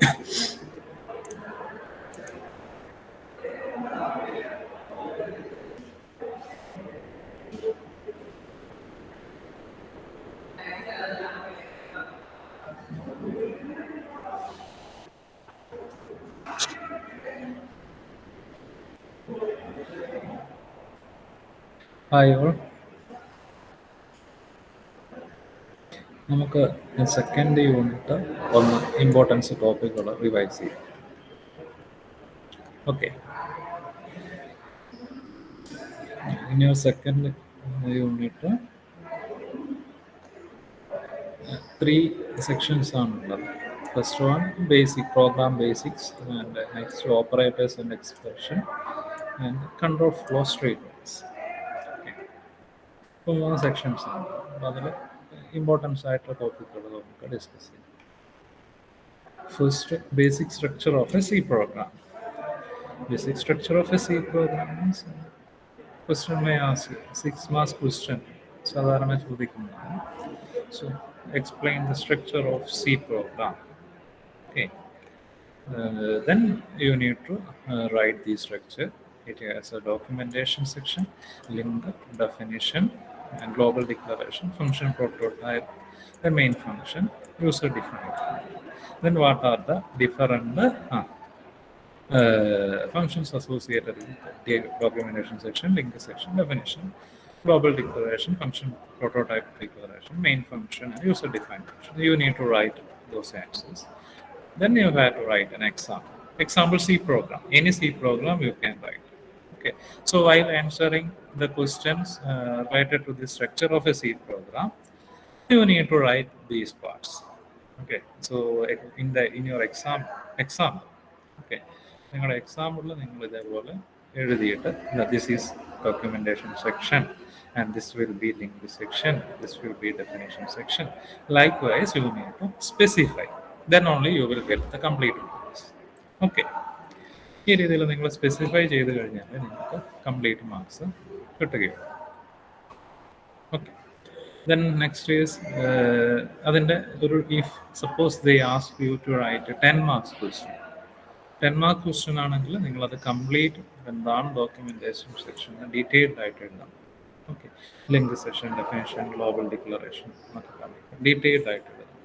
Hi all. നമുക്ക് second unit ഒന്ന് importance ടോപ്പിക്കുകൾ റിവൈസ് ചെയ്യാം. ഓക്കെ, ഇനി സെക്കൻഡ് യൂണിറ്റ് 3 സെക്ഷൻസ് ആണുള്ളത്. First one basic program basics, and next operators and expression, and control flow statements. ഇപ്പോൾ 3 sections ആണ്. അപ്പോൾ അതിൽ ഇമ്പോർട്ടൻസ് ആയിട്ടുള്ള ടോപ്പിക്കുകൾ നമുക്ക് ഡിസ്കസ് ചെയ്യാം. First, basic structure of a C program. Basic structure of a C program is question may ask you, 6 marks question. സാധാരണ ചോദിക്കുന്നതാണ്. So explain the structure of C program. Okay. Then you need to write the structure. It has a documentation section, link, definition, and global declaration, function prototype, the main function, user defined. Then what are the different functions associated with the documentation section, link section, definition, global declaration, function prototype declaration, main function, and user defined function. You need to write those answers. Then you have to write an example. Example C program. Any C program you can write. Okay. So while answering the questions related to the structure of a C program, you need to write these parts. Okay. So in your exam, okay, നിങ്ങളുടെ എക്സാമ്പിളിൽ നിങ്ങൾ ഇതേപോലെ എഴുതിയിട്ട് this is documentation section and this will be link section, this will be definition section. Likewise, you need to specify. Then only you will get the complete marks. Okay. ഈ രീതിയിൽ നിങ്ങൾ specify ചെയ്ത് കഴിഞ്ഞാൽ നിങ്ങൾക്ക് കംപ്ലീറ്റ് മാർക്സ് കിട്ടുകയുള്ളൂ. Okay. Then next is അതിൻ്റെ ഒരു if suppose they ask you to write 10 marks question. 10 mark question ആണെങ്കിൽ നിങ്ങളത് കംപ്ലീറ്റ് എന്താണ് ഡോക്യുമെന്റേഷൻ സെക്ഷൻ ഡീറ്റെയിൽഡ് ആയിട്ട് എഴുതണം. Okay. Link section, definition, global declaration എന്നൊക്കെ പറഞ്ഞിട്ട് ഡീറ്റെയിൽഡ് ആയിട്ട് എഴുതണം.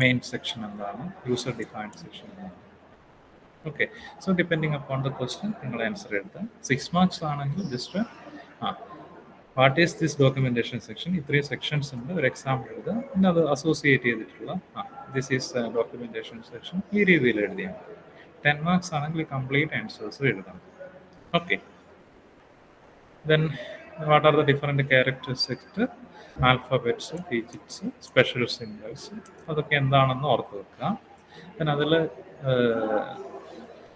മെയിൻ സെക്ഷൻ എന്താണ്, യൂസർ ഡിഫൈൻഡ് സെക്ഷൻ എന്താണ്. Okay. So depending upon the question നിങ്ങൾ ആൻസർ എഴുതാം. 6 മാർക്സ് ആണെങ്കിൽ just what is this documentation section, ഇത്രയും സെക്ഷൻസ് ഉണ്ട്, ഒരു എക്സാമ്പിൾ എഴുതുക, പിന്നെ അത് അസോസിയേറ്റ് ചെയ്തിട്ടുള്ള ദിസ് ഈസ് ഡോക്യുമെന്റേഷൻ സെക്ഷൻ ഈ രീതിയിൽ എഴുതിയാൽ മതി. 10 മാർക്സ് ആണെങ്കിൽ കംപ്ലീറ്റ് ആൻസേഴ്സ് എഴുതണം. Okay. Then what are the different characteristics, alphabets, digits, special symbols, അതൊക്കെ എന്താണെന്ന് ഓർത്ത് വെക്കുക. ദെൻ അതിൽ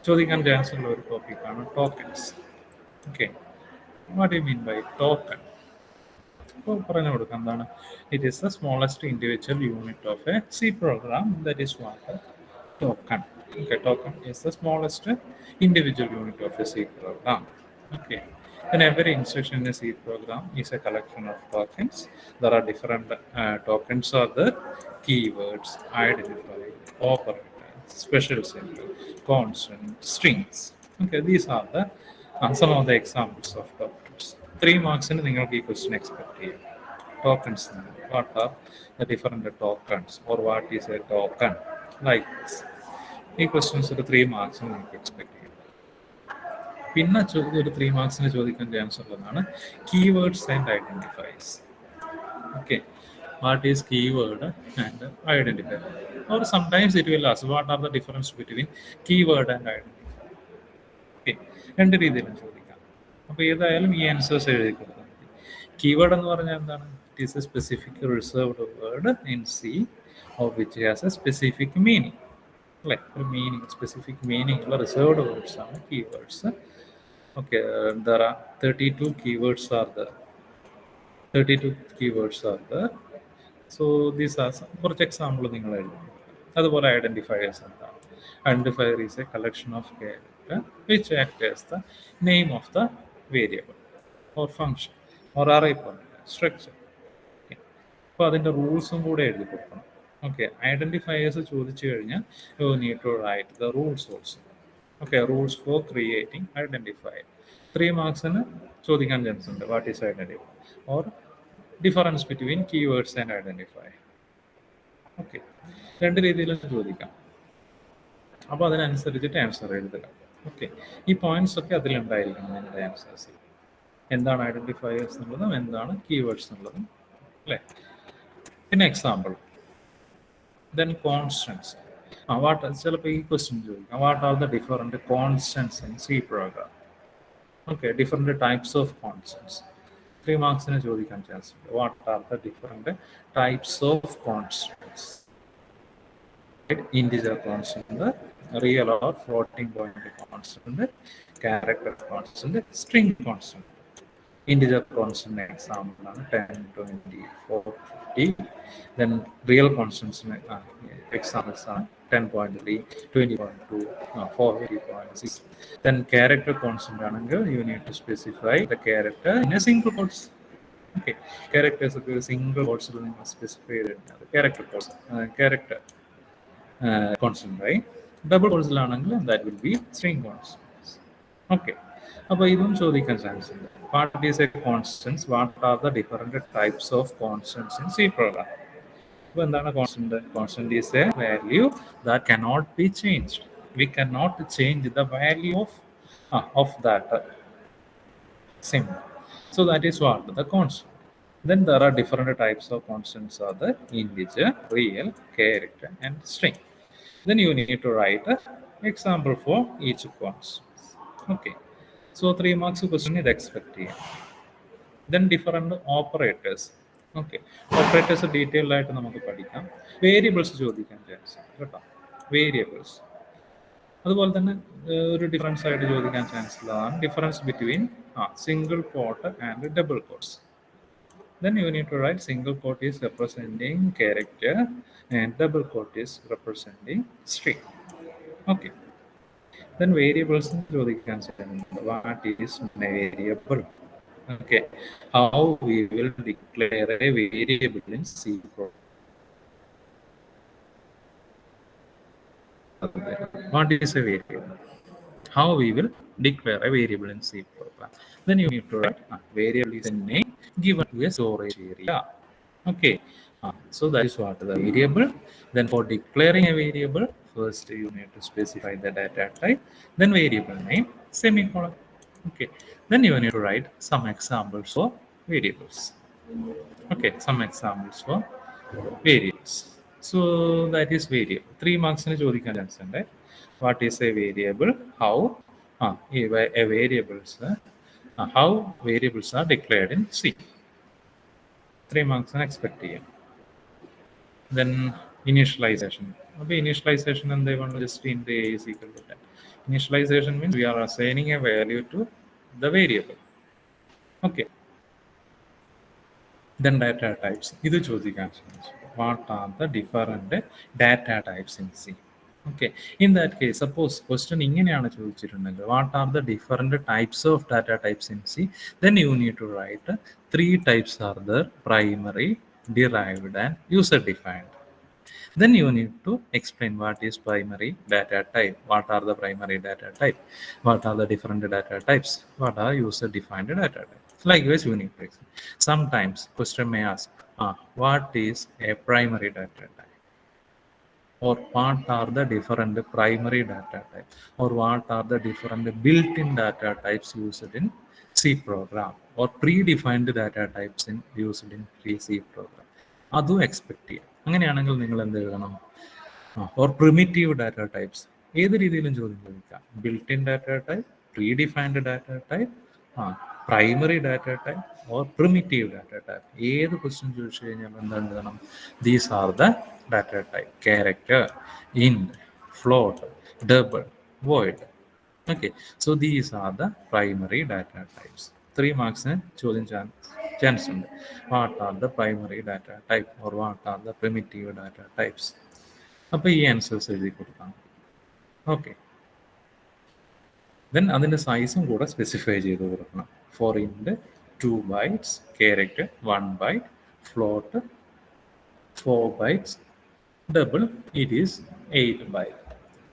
ചോദിക്കാൻ ചാൻസ് ഉള്ള ഒരു ടോപ്പിക്കാണ് tokens. Okay. What you mean by token? അപ്പോൾ പറഞ്ഞു കൊടുക്കാം എന്താണ്. It is the smallest individual unit of a C program, that is what token. Okay, token is the smallest individual unit of a C program. Okay. And every instruction in a C program is a collection of tokens. There are different tokens are the keywords, identifier, operator, special symbol, constant, strings. Okay, these are the some of the examples of tokens. 3 marks in നിങ്ങൾക്ക് ഈ question expect ചെയ്യാം. Tokens, what are the different tokens or what is a token? Like this. ഈ questions ഒരു 3 മാർക്സിന് നമുക്ക് expect ചെയ്യാം. പിന്നെ ഒരു 3 മാർക്സിന് ചോദിക്കാൻ ചാൻസ് ഉള്ളതാണ് keywords and identifiers. Okay. What is keyword and identifier? Or sometimes it will ask what are the difference between keyword and identifier. Okay. രണ്ട് രീതിയിലും ചോദിക്കാം. അപ്പോൾ ഏതായാലും ഈ ആൻസേഴ്സ് എഴുതി കൊടുത്താൽ മതി. കീവേഡ് എന്ന് പറഞ്ഞാൽ എന്താണ്? It is A specific reserved word in C of which has a specific meaning. Like specific meaning reserved words are keywords. Okay, there are 32 keywords are there. 32 keywords are there. So these are some കുറച്ച് example നിങ്ങൾ എഴുതും. അതുപോലെ identifiers എന്താണ്? Identifier is a collection of characters which act as the name of the variable or function or array point structure. അപ്പോൾ അതിൻ്റെ റൂൾസും കൂടെ എഴുതി കൊടുക്കണം. Okay, identifiers ചോദിച്ചു കഴിഞ്ഞാൽ you need to write the rules also. Okay, rules for creating identifier. 3 മാർക്സിന് ചോദിക്കാൻ chance ഉണ്ട്. What is identifier or difference between keywords and identifier. Okay, രണ്ട് രീതിയിലും ചോദിക്കാം. അപ്പോൾ അതിനനുസരിച്ചിട്ട് ആൻസർ എഴുതുക. ഓക്കെ, ഈ പോയിന്റ്സ് ഒക്കെ അതിലുണ്ടായിരിക്കണം നിങ്ങളുടെ ആൻസേഴ്സിൽ. എന്താണ് ഐഡന്റിഫയേഴ്സ് എന്നുള്ളതും എന്താണ് കീവേഡ്സ് എന്നുള്ളതും അല്ലേ. പിന്നെ എക്സാമ്പിൾ, then constants. ചിലപ്പോൾ ഈ ക്വസ്റ്റ്യൻ ചോദിക്കാം, what are the different constants in C program. Okay, different types of constants 3 മാർക്സിന് ചോദിക്കാൻ ചാൻസ് ഉണ്ട്. What are the different types of constants? Integer constant, real or floating point constant, character constant, string constant. Integer constant example 10, 20, 40. Then real constants examples are 10.3, 20.2, 40.6. Then character constant you need to specify the character in a single quotes. Okay, characters of a single quotes specify the character character constant, right? Double quotes that will be string constants. Okay. അപ്പോൾ ഇതും ചോദിക്കാൻ chance ഉണ്ട്. What is a constants? What are the different types of constants in C program? അപ്പോൾ എന്താണ് constant? Constant is a value that cannot be changed. We cannot change the value of that symbol. So that is what the constant. Then there are different types of constants are the integer, real, character, and string. Then you need to write an example for each constant. Okay. So 3 marks question is expected. Then different operators. Okay, operators detailed ആയിട്ട് നമുക്ക് പഠിക്കാം. Variables ചോദിക്കാൻ chance കേട്ടോ, variables. അതുപോലെ തന്നെ ഒരു difference ആയിട്ട് ചോദിക്കാൻ ചാൻസ് ഉള്ളതാണ് difference between single quote and double quotes. Then you need to write single quote is representing character and double quote is representing string. Okay. Then variables ചോദിക്കാൻ സാധിക്കും. What is variable? Okay, how we will declare a variable in C program. What is a variable? How we will declare a variable in C program. Then you need to write variable is a name given to a storage area. Okay, so that is what the variable. Then for declaring a variable, first you need to specify the data type, then variable name, semicolon. Okay, then you need to write some examples for variables. Okay, some examples for variables. So that is variable. 3 marks in ചോദിക്കാൻ chance ഉണ്ട്. What is a variable? How a variables how variables are declared in C. 3 marks expect ചെയ്യാം. Then initialization. Okay, initialization and they want to just in the A is equal to 10. Initialization means we are assigning a value to the variable. Okay. Then data types. Idu chodikan. What are the different data types in C? Okay. In that case, suppose question ingeneyaanu chodichirundengil, what are the different types of data types in C? Then you need to write 3 types are there: primary, derived, and user defined. Then you need to explain what is primary data type, what are the primary data type, what are the different data types, what are user defined data types. Likewise, you need to explain. Sometimes question may ask, what is a primary data type, or what are the different primary data types, or what are the different built-in data types used in C program, or predefined data types used in C program. അതും expect ചെയ്യാം. അങ്ങനെയാണെങ്കിൽ നിങ്ങൾ എന്ത് എഴുതണം? Or primitive data types. ഏത് രീതിയിലും ചോദ്യം ചോദിക്കാം. Built in data type, pre defined data type, primary data type, or primitive data type. ഏത് ക്വസ്റ്റ്യൻ ചോദിച്ചു കഴിഞ്ഞാൽ എന്താണ് എഴുതണം? These are the data type: character, int, float, double, void. Okay, so these are the primary data types. 3 marks ചോദ്യം chance ഉണ്ട്. What are the primary data type, or what are the primitive data types? അപ്പോൾ ഈ answers എഴുതി കൊടുക്കാം. Okay, then അതിൻ്റെ സൈസും കൂടെ specify ചെയ്ത് കൊടുക്കണം. For int 2 bytes, character 1 byte, float 4 bytes, double, it is 8 byte.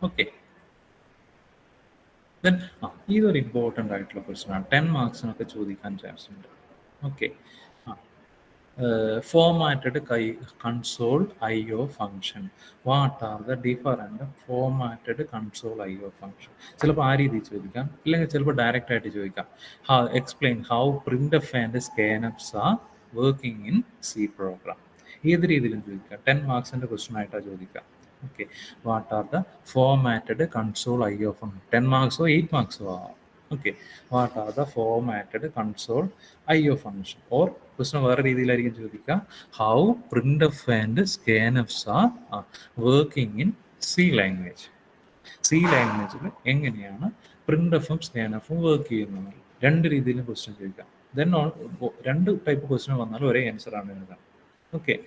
Okay. Then ഇതൊരു ഇമ്പോർട്ടൻ്റ് ആയിട്ടുള്ള ക്വസ്റ്റ്യനാണ്. 10 മാർക്സിനൊക്കെ ചോദിക്കാൻ ചാൻസ് ഉണ്ട്. Okay. Formatted console IO function. What are the different formatted console IO function? ചിലപ്പോൾ ആ രീതിയിൽ ചോദിക്കാം, അല്ലെങ്കിൽ ചിലപ്പോൾ ഡയറക്റ്റ് ആയിട്ട് ചോദിക്കാം. Explain how printf and scanfs are working in C program. ഏത് രീതിയിലും ചോദിക്കാം. 10 മാർക്സിൻ്റെ ക്വസ്റ്റ്യൻ ആയിട്ടാണ് ചോദിക്കാം. Okay, what are the formatted console IO function? 10 marks or 8 marks ആവാം. Okay, what are the formatted console IO function? Or question വേറെ രീതിയിലായിരിക്കും ചോദിക്കുക, how printf and scanfs are working in C language. C ലാംഗ്വേജിൽ എങ്ങനെയാണ് പ്രിന്റ്എഫും സ്കാൻഎഫും work ചെയ്യുന്നത്? രണ്ട് രീതിയിലും question ചോദിക്കാം. ദെൻ രണ്ട് ടൈപ്പ് ക്വസ്റ്റ്യൻ വന്നാലും ഒരേ ആൻസർ ആണ് എഴുതാം. ഓക്കെ.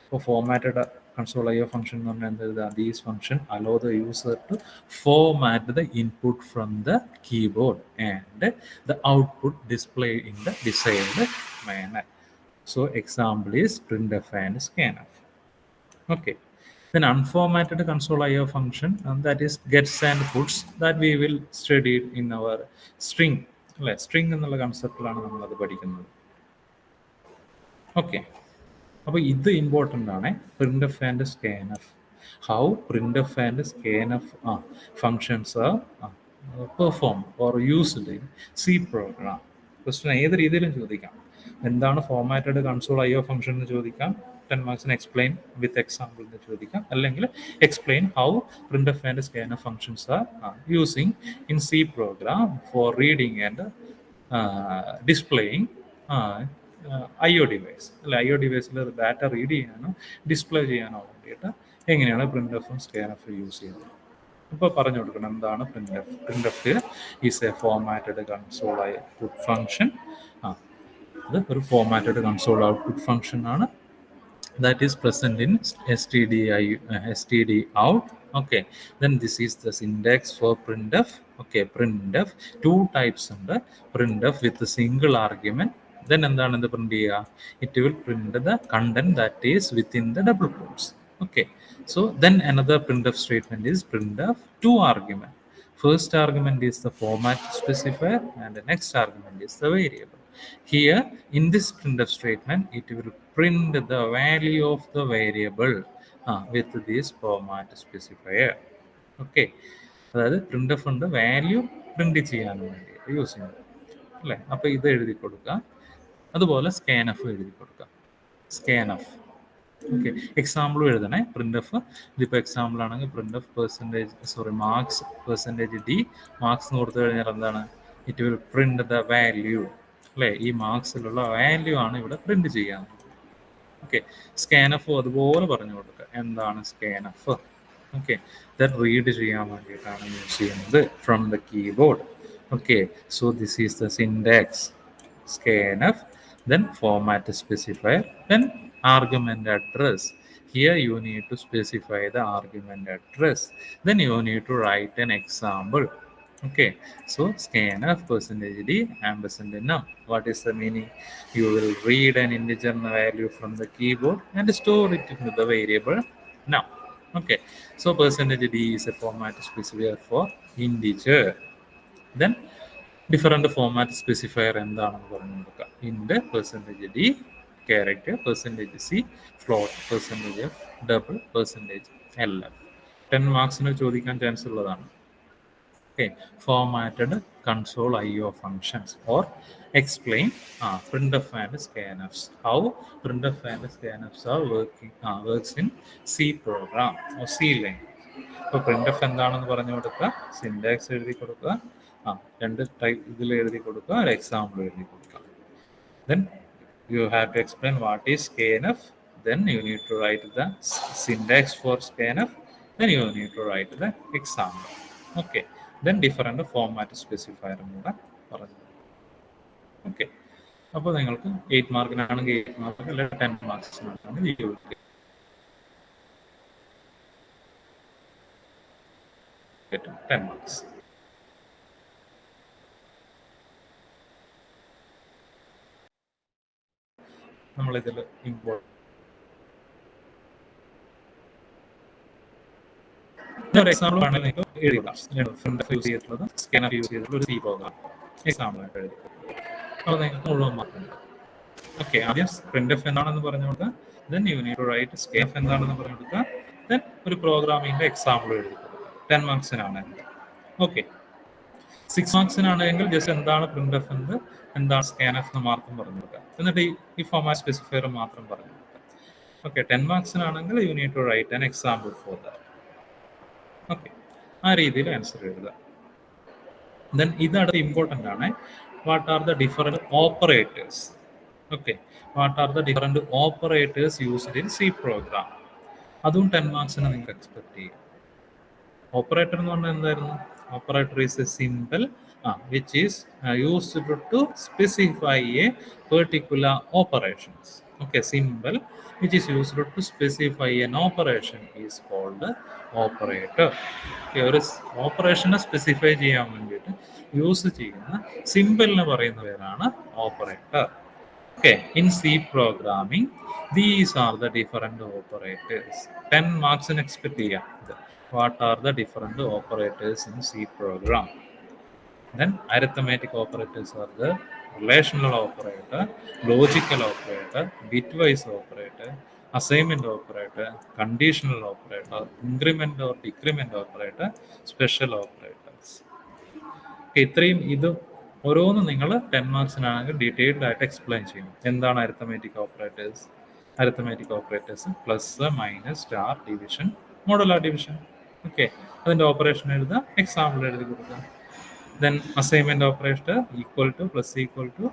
ഇപ്പോൾ ഫോർമാറ്റഡ് console IO function എന്ന് പറഞ്ഞാൽ എന്താ? These function allow the user to format the input from the keyboard and the output display in the desired manner. So example is printf and scanf. Okay. Then unformatted console IO function, and that is gets and puts, that we will study in our string. String എന്നുള്ള കൺസെപ്റ്റിലാണ് നമ്മളത് പഠിക്കുന്നത്. Okay. അപ്പോൾ ഇത് important ആണ്. Printf and scanf, how printf and scanf functions are perform or used in C program. Question ഏത് രീതിയിലും ചോദിക്കാം. എന്താണ് ഫോർമാറ്റഡ് കൺസോൾ IO ഫംഗ്ഷൻ എന്ന് ചോദിക്കാം, 10 മാർക്സിന് എക്സ്പ്ലെയിൻ വിത്ത് എക്സാമ്പിൾ എന്ന് ചോദിക്കാം, അല്ലെങ്കിൽ explain how printf and scanf functions are using in C program for reading and displaying IO device. അല്ല, IO ഡിവൈസിൽ ഡാറ്റ റീഡ് ചെയ്യാനോ ഡിസ്പ്ലേ ചെയ്യാനോ വേണ്ടിയിട്ട് എങ്ങനെയാണ് പ്രിന്റ്എഫും സ്കാൻഎഫും യൂസ് ചെയ്യുന്നത്. ഇപ്പോൾ പറഞ്ഞു കൊടുക്കണം എന്താണ് printf. Printf is a formatted console output function. അത് ഒരു ഫോർമാറ്റഡ് കൺസോൾ ഔട്ട്പുട്ട് ഫംഗ്ഷൻ ആണ്. That is present in std out. Okay, then this is the syntax for printf. Okay, printf two types under printf with a single argument. Then എന്താണ് ഇത് print ചെയ്യുക? It will print the content that is within the double quotes. Okay, so then another printf statement is printf two argument. First argument is the format specifier and the next argument is the variable. Here in this printf statement, it will print the value of the variable with this format specifier. Okay, അതായത് പ്രിന്റ്എഫ് ഉണ്ട് value print ചെയ്യാൻ വേണ്ടിയിട്ട് use ചെയ്യുന്നത് അല്ലേ. അപ്പോൾ ഇത് എഴുതി കൊടുക്കുക. അതുപോലെ സ്കാൻഎഫ് എഴുതി കൊടുക്കുക. സ്കാൻഎഫ്. ഓക്കെ, എക്സാമ്പിളും എഴുതണേ. പ്രിന്റ്എഫ് ഇതിപ്പോൾ എക്സാമ്പിൾ ആണെങ്കിൽ പ്രിന്റ്എഫ് മാർക്സ് %d മാർക്സ് എന്ന് കൊടുത്തു കഴിഞ്ഞാൽ എന്താണ്? It will print the value അല്ലേ. ഈ മാർക്സിലുള്ള വാല്യൂ ആണ് ഇവിടെ പ്രിന്റ് ചെയ്യാൻ. ഓക്കെ, സ്കാൻഎഫ് അതുപോലെ പറഞ്ഞു കൊടുക്കുക. എന്താണ് സ്കാൻഎഫ്? ഓക്കെ, ദാറ്റ് റീഡ് ചെയ്യാൻ വേണ്ടിയിട്ടാണ് യൂസ് ചെയ്യുന്നത് from the keyboard. Okay, so this is the syntax. scanf, then format specifier, then argument address. Here you need to specify the argument address. Then you need to write an example. Okay, so scanf %d %num. What is the meaning? You will read an integer value from the keyboard and store it into the variable num. Okay, so %d is a format specifier for integer. Then different format specifier എന്താണെന്ന് പറഞ്ഞു കൊടുക്കുക. Int %d character %c float %f double %lf. 10 മാർക്സിന് ചോദിക്കാൻ chance ഉള്ളതാണ്. Okay, formatted console IO functions or explain printf and scanfs. How printf and scanfs are works in C program or C language. ഇപ്പോൾ printf എന്താണെന്ന് പറഞ്ഞു കൊടുക്കുക, syntax എഴുതി കൊടുക്കുക, രണ്ട് ടൈപ്പ് ഇതിൽ എഴുതി കൊടുക്കുക, ഒരു എക്സാമ്പിൾ എഴുതി കൊടുക്കുക. Then you have to explain what is scanf. Then you need to write the syntax for scanf. Then you need to write the example. Okay, then different format specifier കൂടെ പറഞ്ഞു. Okay, അപ്പോൾ നിങ്ങൾക്ക് 8 മാർക്കിനാണെങ്കിൽ 8 mark, അല്ലെങ്കിൽ 10 മാർക്സിനാണെങ്കിൽ 10 marks. നമ്മളിതിൽ ഒരു example ആണെങ്കിൽ നിങ്ങൾക്ക് എഴുതാം. ഫ്രണ്ട് യൂസ് ചെയ്തിട്ടുള്ളത് സ്കാനർ യൂസ് ചെയ്തിട്ടുള്ള ഒരു സി പ്രോഗ്രാം എക്സാമ്പിൾ ആയിട്ട് എഴുതി. അപ്പോൾ നിങ്ങൾക്ക് മുഴുവൻ മാർക്കുണ്ട്. ഓക്കെ, ആദ്യം printf എന്താണെന്ന് പറഞ്ഞു കൊടുക്കുക. Then you need to write scanf എന്താണെന്ന് പറഞ്ഞു കൊടുക്കുക. ദെൻ ഒരു പ്രോഗ്രാമിന്റെ എക്സാമ്പിൾ എഴുതി കൊടുക്കുക. 10 മാർക്സിനാണ്. ഓക്കെ, 6 മാർക്സിനാണെങ്കിൽ ജസ്റ്റ് എന്താണ് printf എന്ന്, എന്താണ് scanf എന്ന് മാത്രം പറഞ്ഞു കൊടുക്കുക. എന്നിട്ട് ഈ ഫോർമാറ്റ് സ്പെസിഫയർ മാത്രം പറഞ്ഞു കൊടുക്കുക. ഓക്കെ, 10 മാർക്സിനാണെങ്കിൽ you need to write an example for that. Okay, ആ രീതിയിൽ ആൻസർ എഴുതുക. ദെൻ ഇതാണ് ഇമ്പോർട്ടൻ്റ് ആണ്. What are the different operators? Okay, what are the different operators used in C program? അതും 10 മാർക്സിന് നിങ്ങൾക്ക് എക്സ്പെക്ട് ചെയ്യും. ഓപ്പറേറ്റർ എന്ന് പറഞ്ഞാൽ എന്തായിരുന്നു? Operator is a symbol which is used to specify a particular operations. Okay, symbol which is used to specify an operation is called operator. Okay, ഒരു ഓപ്പറേഷനെ specify ചെയ്യാൻ വേണ്ടിയിട്ട് use ചെയ്യുന്ന സിമ്പിളിന് പറയുന്ന പേരാണ് operator. Okay, in C programming these are the different operators. 10 മാർക്സിന് expect ചെയ്യാം. What are the different operators in C program? Then arithmetic operators are the relational operator, logical operator, bitwise operator, assignment operator, conditional operator, increment or decrement operator, special operators. ഇത്രയും ഇത് ഓരോന്നും നിങ്ങൾ 10 മാർക്സിനാണെങ്കിൽ detailed ആയിട്ട് explain ചെയ്യും. എന്താണ് arithmetic operators? Arithmetic operators plus, minus, star, division, modular division. Okay, അതിൻ്റെ operation എഴുതുക, example എഴുതി കൊടുക്കുക. Then assignment operator equal to, plus equal to,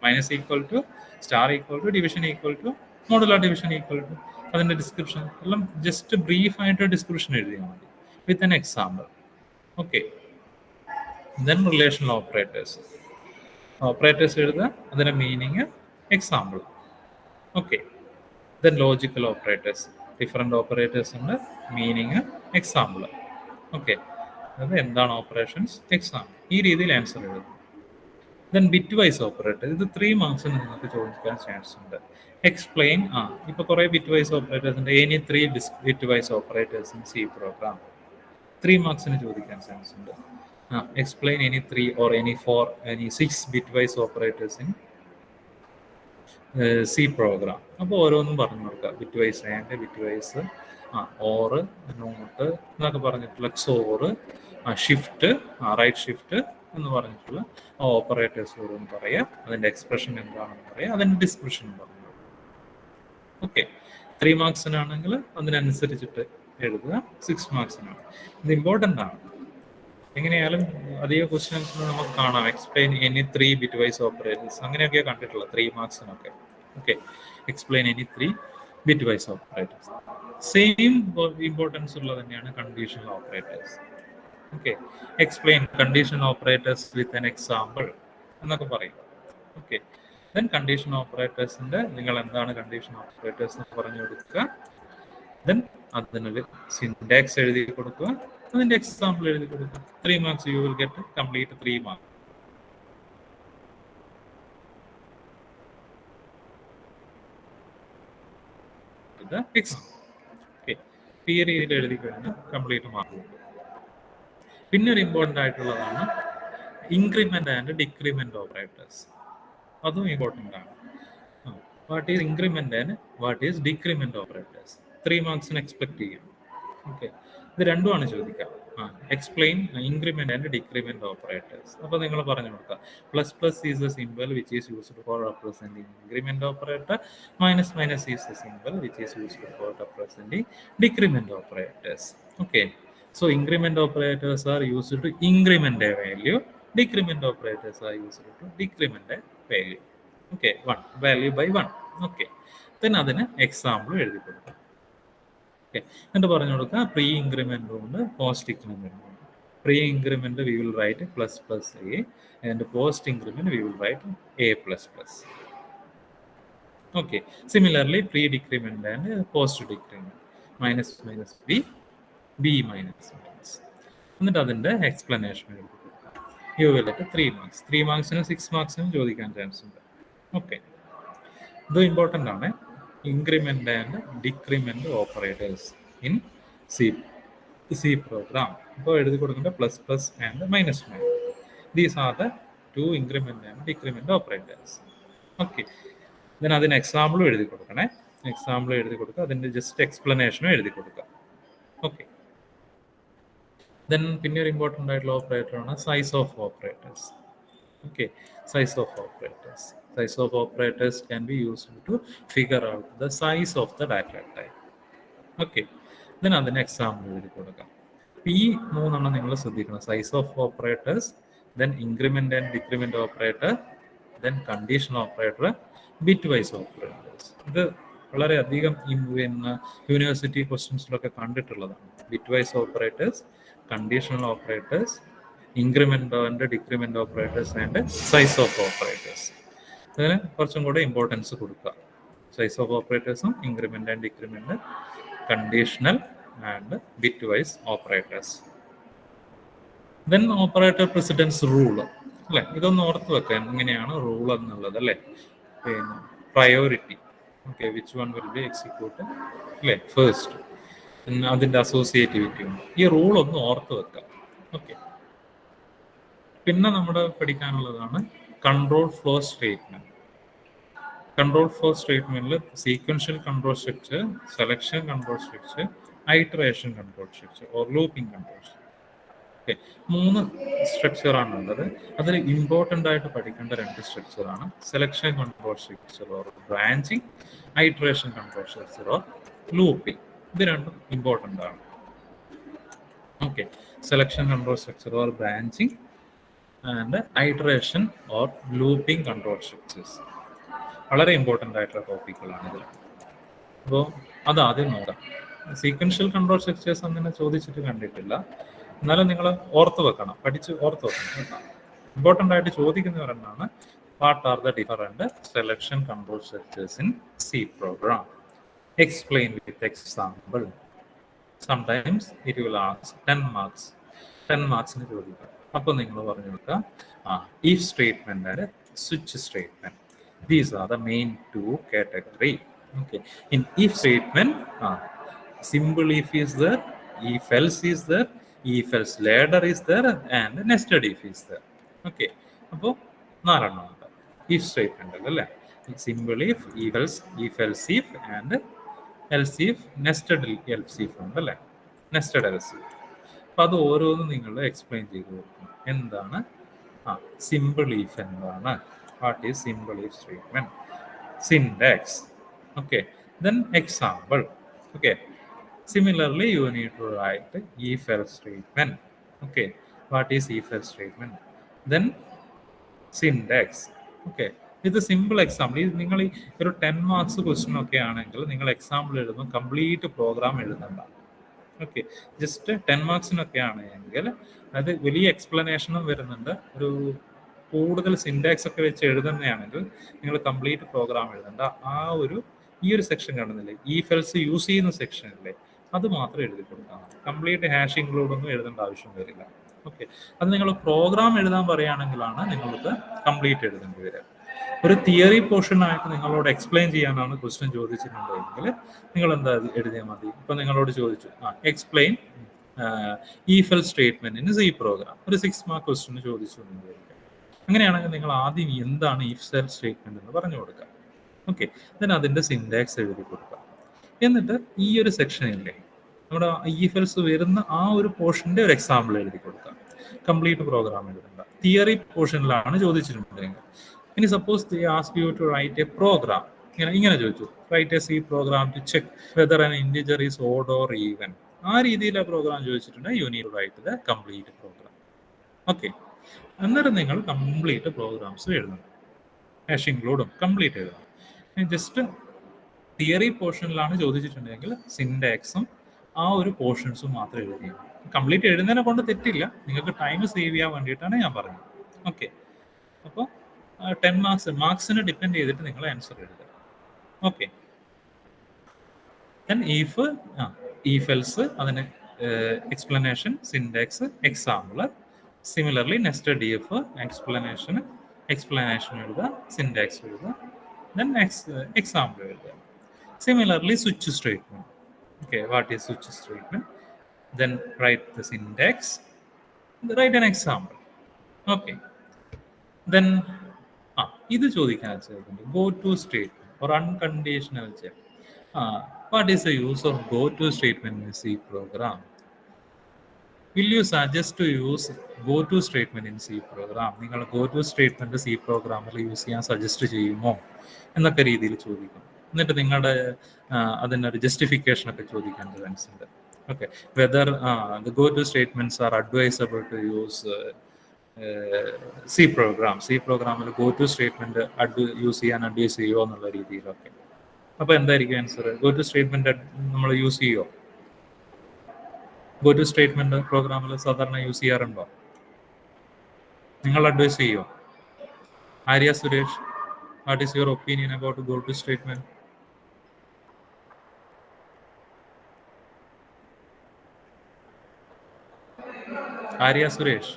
minus equal to, star equal to, division equal to, modular division equal to. അതിൻ്റെ description എല്ലാം just brief ആയിട്ട് description എഴുതിയാൽ മതി വിത്ത് an example. Okay, then relational operators. Operators എഴുതുക, അതിൻ്റെ meaning, example. Okay, then logical operators. Different operators ഉണ്ട്, meaning, example. Okay, അത് എന്താണ് ഓപ്പറേഷൻസ്, എക്സാം. ഈ രീതിയിൽ ആൻസർ എഴുതും. ദെൻ ബിറ്റ് വൈസ് ഓപ്പറേറ്റർ, ഇത് 3 മാർക്സിന് നിങ്ങൾക്ക് ചോദിക്കാൻ ചാൻസ് ഉണ്ട്. എക്സ്പ്ലെയിൻ, ഇപ്പോൾ കുറേ ബിറ്റ് വൈസ് ഓപ്പറേറ്റേഴ്സ് ഉണ്ട്. Any 3 bitwise operators in C program. 3 മാർക്സിന് ചോദിക്കാൻ ചാൻസ് ഉണ്ട്. Explain any 3 or any 4, any 6 bitwise operators in C program. അപ്പോൾ ഓരോന്നും പറഞ്ഞു കൊടുക്കുക. Bitwise and, bitwise, or, not എന്നൊക്കെ പറഞ്ഞിട്ടുള്ള എക്സോറ്, ഷിഫ്റ്റ്, റൈറ്റ് ഷിഫ്റ്റ് എന്ന് പറഞ്ഞിട്ടുള്ള ഓപ്പറേറ്റേഴ്സ് ഓരോന്ന് പറയുക. അതിൻ്റെ എക്സ്പ്രഷൻ എന്താണെന്ന് പറയുക, അതിൻ്റെ ഡിസ്ക്രിപ്ഷൻ പറഞ്ഞു. ഓക്കെ, 3 മാർക്സിനാണെങ്കിൽ അതിനനുസരിച്ചിട്ട് എഴുതുക. 6 മാർക്സിനാണ്. ഇത് ഇമ്പോർട്ടൻ്റ് ആണ്. എങ്ങനെയായാലും അധിക ക്വസ്റ്റ്യൻസ് നമുക്ക് കാണാം. Explain any 3 bitwise operators, അങ്ങനെയൊക്കെ കണ്ടിട്ടുള്ളത് 3 മാർക്സിനൊക്കെ. Okay, explain any 3 bitwise operators. Same importance ഉള്ളത് തന്നെയാണ് conditional operators. Okay, explain conditional operators with an example എന്നൊക്കെ പറയും. ഓക്കെ, ദെൻ കണ്ടീഷൻ ഓപ്പറേറ്റേഴ്സിൻ്റെ നിങ്ങൾ എന്താണ് കണ്ടീഷൻ ഓപ്പറേറ്റേഴ്സ് എന്ന് പറഞ്ഞു കൊടുക്കുക. ദെൻ അതിനൊരു സിൻടാക്സ് എഴുതി കൊടുക്കുക, അതിൻ്റെ എക്സാമ്പിൾ എഴുതി കൊടുക്കുക. 3 marks you will get complete 3 mark. Exam. Okay, ഈ രീതിയിൽ എഴുതി കഴിഞ്ഞാൽ കംപ്ലീറ്റ് മാർക്ക് കിട്ടും. പിന്നെ ഒരു ഇമ്പോർട്ടൻ്റ് ആയിട്ടുള്ളതാണ് ഇൻക്രിമെൻ്റ് ആൻഡ് ഡിക്രിമെൻ്റ് ഓപ്പറേറ്റേഴ്സ്. അതും ഇമ്പോർട്ടൻ്റ് ആണ്. What is increment and what is decrement operators? 3 മാർക്സിന് എക്സ്പെക്ട് ചെയ്യാം. ഓക്കെ, ഇത് രണ്ടുമാണ് ചോദിക്കാം. Explain increment and decrement operators. അപ്പോൾ നിങ്ങൾ പറഞ്ഞു കൊടുക്കുക, plus plus is a symbol which is used for representing increment operator, minus minus is a symbol which is used for representing decrement operators. Okay, so increment operators are used to increment a value, decrement operators are used to decrement a value. Okay, 1 value by 1. Okay, then അതിന് example എഴുതി കൊടുക്കുക. Okay, എന്നിട്ട് പറഞ്ഞു കൊടുക്കുക pre increment ഉണ്ട്, post increment ഉണ്ട്. Pre increment we will write plus plus A, and post increment we will write a plus plus. Okay, similarly pre decrement and post decrement, minus minus B, B minus minus. എന്നിട്ട് അതിൻ്റെ explanation എഴുതി കൊടുക്കുക. You will get 3 marks. 3 മാർക്സിനും 6 മാർക്സിനും ചോദിക്കാൻ chance ഉണ്ട്. Okay, ഇത് important ആണ്. Increment and decrement operators in C C program. അപ്പോൾ എഴുതി കൊടുക്കേണ്ട plus plus and minus minus. These are the two increment and decrement operators. Okay, then അതിന് എക്സാമ്പിളും എഴുതി കൊടുക്കണേ. എക്സാമ്പിൾ എഴുതി കൊടുക്കുക, അതിൻ്റെ ജസ്റ്റ് എക്സ്പ്ലനേഷനും എഴുതി കൊടുക്കുക. ഓക്കെ, ദെൻ പിന്നെ ഒരു ഇമ്പോർട്ടൻ്റ് ആയിട്ടുള്ള ഓപ്പറേറ്റർ ആണ് size of operators. Okay, size of operators. Size of operators can be used to figure out the size of the data type. Okay, then അതിന് എക്സാമ്പിൾ എഴുതി കൊടുക്കാം. ഈ മൂന്നെണ്ണം നിങ്ങൾ ശ്രദ്ധിക്കണം: size of operators, then increment and decrement operator, then condition operator, bitwise operators. ഇത് വളരെയധികം university ക്വസ്റ്റ്യൻസിലൊക്കെ കണ്ടിട്ടുള്ളതാണ്. Bitwise operators, conditional operators, increment and decrement operators and size of operators. അതിന് കുറച്ചും കൂടെ ഇമ്പോർട്ടൻസ് കൊടുക്കുക. സൈസ് ഓഫ് ഓപ്പറേറ്റേഴ്സും increment and decrement, conditional and bitwise operators. Then operator precedence rule അല്ലെ, ഇതൊന്ന് ഓർത്ത് വെക്കാം എങ്ങനെയാണ് റൂൾ എന്നുള്ളത് അല്ലെ. പിന്നെ priority, okay, which one will be execute അല്ലെ ഫസ്റ്റ്, അതിന്റെ അസോസിയേറ്റിവിറ്റി. ഈ റൂൾ ഒന്ന് ഓർത്ത് വെക്കാം. ഓക്കെ, പിന്നെ നമ്മുടെ പഠിക്കാനുള്ളതാണ് control flow statement. Control flow സ്റ്റേറ്റ്മെന്റിൽ sequential control structure, selection control structure, iteration control structure or looping control structure. Okay, 3 സ്ട്രക്ചറാണ് ഉള്ളത്. അതിൽ ഇമ്പോർട്ടൻ്റ് ആയിട്ട് പഠിക്കേണ്ട 2 സ്ട്രക്ചറാണ് selection control structure or branching, iteration control structure or looping. ഇത് രണ്ടും ഇമ്പോർട്ടൻ്റ് ആണ്. Okay, selection control structure or branching and iteration or looping control structures വളരെ ഇമ്പോർട്ടൻ്റ് ആയിട്ടുള്ള ടോപ്പിക്കുകളാണ് ഇതിൽ. അപ്പോൾ അത് ആദ്യം നോക്കാം. സീക്വൻഷ്യൽ കൺട്രോൾ സ്ട്രക്ചേഴ്സ് അങ്ങനെ ചോദിച്ചിട്ട് കണ്ടിട്ടില്ല, എന്നാലും നിങ്ങൾ ഓർത്ത് വെക്കണം, പഠിച്ച് ഓർത്ത് വെക്കണം. ഇമ്പോർട്ടൻ്റ് ആയിട്ട് ചോദിക്കുന്നവരെന്നാണ് what are the different selection control structures in C program, explain with example. Sometimes it will ask 10 marks, 10 മാർക്സിന് ചോദിക്കാം. അപ്പോൾ നിങ്ങൾ പറഞ്ഞു കൊടുക്കുക if statement and switch statement. These are the main 2 category. Okay, in if statement simple if is there, if else is there, if else ladder is there and nested if is there. Okay, അപ്പോൾ 4 ഉണ്ട് if statement അല്ലേ. simple if else if and else if, nested else if ഉണ്ട് അല്ലേ, nested else if. അപ്പൊ അത് ഓരോന്നും നിങ്ങൾ explain ചെയ്ത് കൊടുക്കണം. എന്താണ് സിമ്പിൾ ഈഫ്, എന്താണ്, what is simple if statement, syntax. Okay, then example. Okay, similarly you need to write if else statement. Okay, what is if else statement, then syntax. Okay, ഇത് simple example. ഇത് നിങ്ങൾ ഒരു 10 marks question ഒക്കെ ആണെങ്കിൽ നിങ്ങൾ example എഴുതുമ്പോൾ complete program എഴുതണ്ട. Okay, just 10 മാർക്സിനൊക്കെ ആണെങ്കിൽ അത് വലിയ എക്സ്പ്ലനേഷനും വരുന്നുണ്ട്. ഒരു കൂടുതൽ സിൻടാക്സ് ഒക്കെ വെച്ച് എഴുതുന്നതാണെങ്കിൽ നിങ്ങൾ കംപ്ലീറ്റ് പ്രോഗ്രാം എഴുതണ്ട. ഈ ഒരു സെക്ഷൻ കാണുന്നില്ലേ, if else യൂസ് ചെയ്യുന്ന സെക്ഷൻ അല്ലേ, അത് മാത്രം എഴുതി കൊടുക്കാം. കംപ്ലീറ്റ് ഹാഷ് ഇൻക്ലൂഡൊന്നും എഴുതേണ്ട ആവശ്യം വരില്ല. ഓക്കെ, അത് നിങ്ങൾ പ്രോഗ്രാം എഴുതാൻ പറയുകയാണെങ്കിലാണ് നിങ്ങൾക്ക് കംപ്ലീറ്റ് എഴുതേണ്ടി വരിക. ഒരു തിയറി പോർഷൻ ആയിട്ട് നിങ്ങളോട് എക്സ്പ്ലെയിൻ ചെയ്യാനാണ് ക്വസ്റ്റ്യൻ ചോദിച്ചിട്ടുണ്ടെങ്കിൽ നിങ്ങൾ എന്താ എഴുതിയാൽ മതി. ഇപ്പൊ നിങ്ങളോട് ചോദിച്ചു explain if else statement in C program, ഒരു 6 മാർക്ക് ക്വസ്റ്റ്യൻ ചോദിച്ചു. അങ്ങനെയാണെങ്കിൽ നിങ്ങൾ ആദ്യം എന്താണ് if else statement എന്ന് പറഞ്ഞു കൊടുക്കുക. ഓക്കെ, ദെൻ അതിന്റെ സിൻടാക്സ് എഴുതി കൊടുക്കുക. എന്നിട്ട് ഈ ഒരു സെക്ഷനില്ലേ നമ്മുടെ if else വരുന്ന ആ ഒരു പോർഷന്റെ ഒരു എക്സാമ്പിൾ എഴുതി കൊടുക്കുക. കംപ്ലീറ്റ് പ്രോഗ്രാം എഴുതണ്ട. തിയറി പോർഷനിലാണ് ചോദിച്ചിട്ടുണ്ടെങ്കിൽ, ഇനി suppose they ask you to write a program, ഇങ്ങനെ ചോദിച്ചു, write a C program to check whether an integer is odd or even. ആ രീതിയിലെ പ്രോഗ്രാം ചോദിച്ചിട്ടുണ്ടെങ്കിൽ you need to write the complete program. Okay, അന്നേരം നിങ്ങൾ കംപ്ലീറ്റ് പ്രോഗ്രാംസ് എഴുതണം, hash ഇൻക്ലൂഡും complete എഴുതണം. Just theory പോർഷനിലാണ് ചോദിച്ചിട്ടുണ്ടെങ്കിൽ സിൻടാക്സും ആ ഒരു പോർഷൻസും മാത്രം എഴുതിയാൽ കംപ്ലീറ്റ് എഴുതുന്നതിനെ കൊണ്ട് തെറ്റില്ല, നിങ്ങൾക്ക് ടൈം സേവ് ചെയ്യാൻ വേണ്ടിയിട്ടാണ് ഞാൻ പറഞ്ഞത്. ഓക്കെ, അപ്പോൾ 10 മാർക്സിനെ ഡിപ്പെൻഡ് ചെയ്തിട്ട് നിങ്ങൾ ആൻസർ എഴുതുക. ഓക്കെ, ദെൻ if else അതിന് explanation, syntax, example. Similarly nested if explanation എഴുതുക, സിൻടാക്സ് എഴുതുക, ദെൻ എക്സാമ്പിൾ എഴുതുക. Similarly switch statement. Okay, what is switch statement, Then write the syntax, write an example. Okay. Then ഇത് ചോദിക്കാൻ ചോദിക്കുന്നുണ്ട്, go to statement or unconditional check. What is the use of go to statement in C program? Will you suggest to use go to statement in C program? നിങ്ങൾ go to statement C പ്രോഗ്രാമിൽ use ചെയ്യാൻ suggest ചെയ്യുമോ എന്നൊക്കെ രീതിയിൽ ചോദിക്കും. എന്നിട്ട് നിങ്ങളുടെ അതിനൊരു ജസ്റ്റിഫിക്കേഷൻ ഒക്കെ ചോദിക്കാൻ ചാൻസ് ഉണ്ട്. Okay, whether the go to statements are advisable to use C പ്രോഗ്രാമിൽ ഗോ ടു സ്റ്റേറ്റ്മെന്റ് യൂസ് ചെയ്യാൻ അഡ്വൈസ് ചെയ്യുമോ എന്നുള്ള രീതിയിലൊക്കെ. അപ്പൊ എന്തായിരിക്കും ആൻസർ? ഗോ ടു സ്റ്റേറ്റ്മെന്റ് നമ്മൾ യൂസ് ചെയ്യുമോ? ഗോ ടു സ്റ്റേറ്റ്മെന്റ് പ്രോഗ്രാമിൽ സാധാരണ യൂസ് ചെയ്യാറുണ്ടോ? നിങ്ങൾ അഡ്വൈസ് ചെയ്യുമോ? Arya Suresh, what is your opinion about go to statement? Arya Suresh.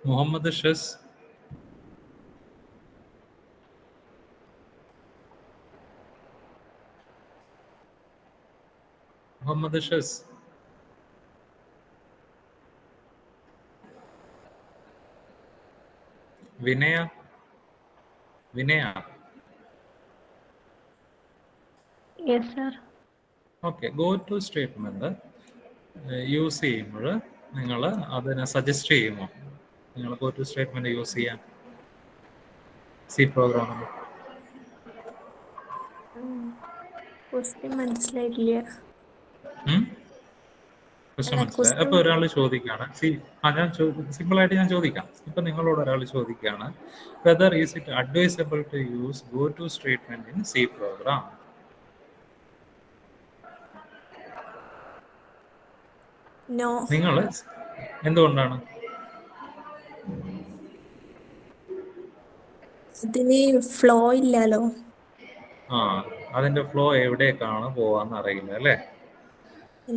Muhammad Shas. Muhammad Shas. Vinaya. Yes sir. Okay, go to statement use ചെയ്യുമ്പോൾ നിങ്ങൾ അതിനെ സജസ്റ്റ് ചെയ്യുമോ? നിങ്ങൾ ഗോ ടു സ്റ്റേറ്റ്മെന്റ് യൂസ് ചെയ്യാൻ സി പ്രോഗ്രാമിൽ? ക്വസ്റ്റ്യൻ മനസ്സിലായില്ല. മനസ്സിലായി. അപ്പൊ ഒരാൾ ചോദിക്കാണ്, ഞാൻ സിമ്പിൾ ആയിട്ട് ഞാൻ ചോദിക്കാം. ഇപ്പൊ നിങ്ങളോട് ഒരാൾ ചോദിക്കാണ്, whether is it advisable to use go to statement in C program? നിങ്ങൾ എന്തുകൊണ്ടാണ്? ഇതിന് ഫ്ലോ ഇല്ലല്ലോ. അതിന്റെ ഫ്ലോ എവിടേക്കാണ് പോവാന്ന് അറിയില്ല അല്ലേ?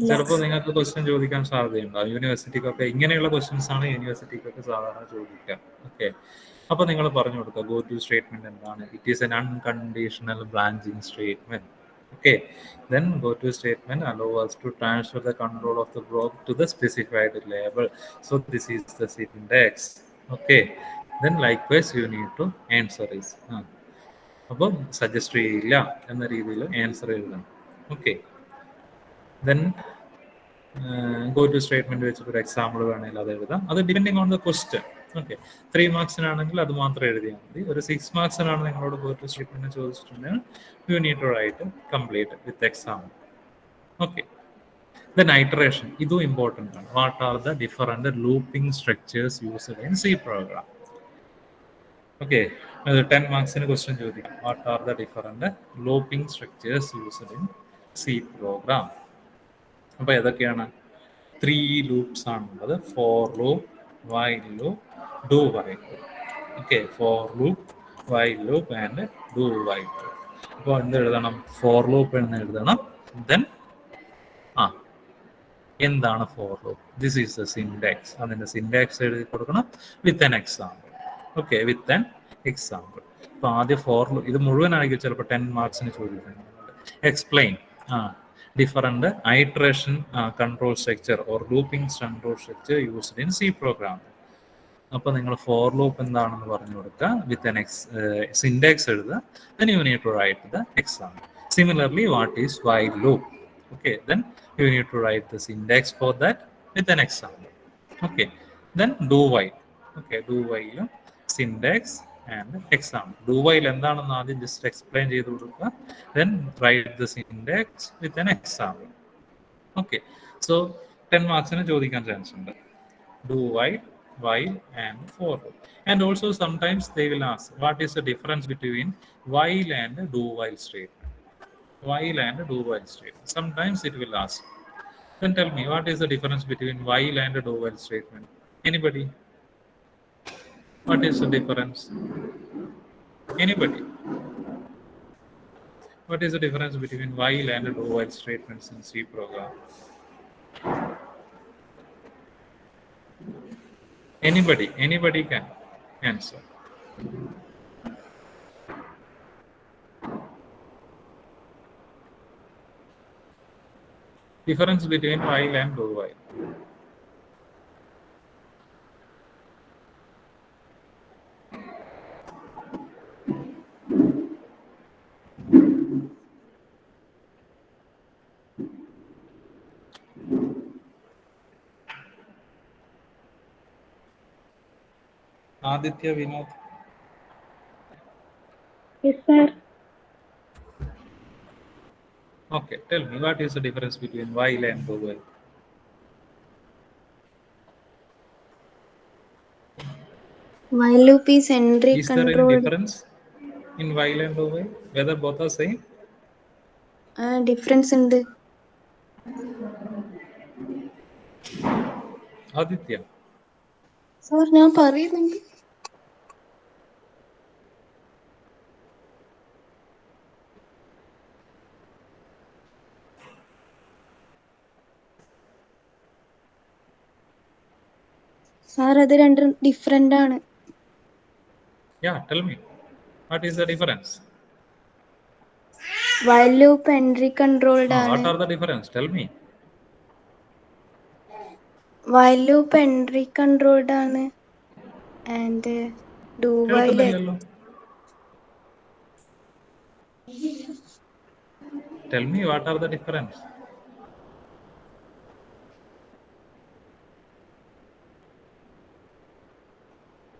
ചിലപ്പോൾ നിങ്ങൾക്ക് ക്വസ്റ്റ്യൻ ചോദിക്കാൻ സാധ്യതയുണ്ടാവും. യൂണിവേഴ്സിറ്റിക്കൊക്കെ ഇങ്ങനെയുള്ള ക്വസ്റ്റ്യൻസ് ആണ് യൂണിവേഴ്സിറ്റിക്കൊക്കെ സാധാരണ ചോദിക്കുക. ഓക്കെ, അപ്പൊ നിങ്ങൾ പറഞ്ഞു കൊടുക്കുക ഗോ ടു സ്റ്റേറ്റ്മെന്റ് എന്താണ്? It is N unconditional branching statement. Okay, then go to statement allow us to transfer the control of the block to the specified label. So this is the syntax. Okay, then likewise you need to answer is. അപ്പം suggest ചെയ്യില്ല എന്ന രീതിയിൽ answer എഴുതണം. Okay, then go to statement വെച്ചിട്ട് ഒരു example വേണമെങ്കിൽ അത് എഴുതാം. അത് depending on the question. Okay, 3 മാർക്സിനാണെങ്കിൽ അത് മാത്രം എഴുതിയാൽ മതി. ഒരു 6 മാർക്സിനാണ് നിങ്ങളോട് ഗോ ടു സ്റ്റേറ്റ്മെന്റ് ചോദിച്ചിട്ടുണ്ടെങ്കിൽ you need to write complete with example. Okay, then iteration, ഇതും ഇമ്പോർട്ടൻ്റ് ആണ്. What are the different looping structures used in C program? Okay, 10 മാർക്സിന് ക്വസ്റ്റ്യൻ ചോദിക്കാം. What are the different looping structures used in C program? അപ്പൊ ഏതൊക്കെയാണ്? 3 loops ആണുള്ളത്. For loop, while loop, do while loop. Okay, for loop, while loop and do while loop. അപ്പോൾ എന്ത് എഴുതണം? For loop എന്ന് എഴുതണം. ദെൻ എന്താണ് for loop? This is the syntax. അതിന്റെ സിൻടാക്സ് എഴുതി കൊടുക്കണം with an example. Okay, with an example. അപ്പൊ ആദ്യം ഫോർ ലൂപ്പ്, ഇത് മുഴുവനാണെങ്കിൽ ചിലപ്പോൾ 10 മാർക്സിന് ചോദിക്കണം. Explain different iteration control structure or looping control structure used in C program. അപ്പോൾ നിങ്ങൾ ഫോർ ലൂപ്പ് എന്താണെന്ന് പറഞ്ഞു കൊടുക്കുക, വിത്ത് ആൻ സിൻടാക്സ് എഴുതുക. then you need to write the example. Similarly, what is while loop? Okay, then you need to write the syntax for that with an example. Okay, then do while. Okay, do while, syntax and example. Do while എന്താണെന്ന് ആദ്യം just explain ചെയ്ത് കൊടുക്കുക. then write the syntax with an example. Okay, so 10 മാർക്സിന് ചോദിക്കാൻ chance ഉണ്ട്. do while and for loop. And also sometimes they will ask what is the difference between while and do while statement. While and do while statement, sometimes it will ask. Then tell me, what is the difference between while and do while statement? Anybody? What is the difference? Anybody? What is the difference between while and do while statements in C program? Anybody can answer. Difference between while and do while. Aditya, Vinod. Yes, sir. Okay, tell me, what is the difference between while and do while? While loop is entry Is there any controlled. difference in while and do while? Whether both are same? Difference ഉണ്ട്. Aditya. Sir ഞാൻ പറയുന്നുണ്ട്. Sir അത് രണ്ടും different ആണ്. Yeah, tell me. What is the difference? While loop entry controlled ആണ്. What are the difference? Tell me. While loop entry controlled ആണ്. And do while. കേൾക്കുന്നില്ലല്ലോ. Tell me, what are the difference?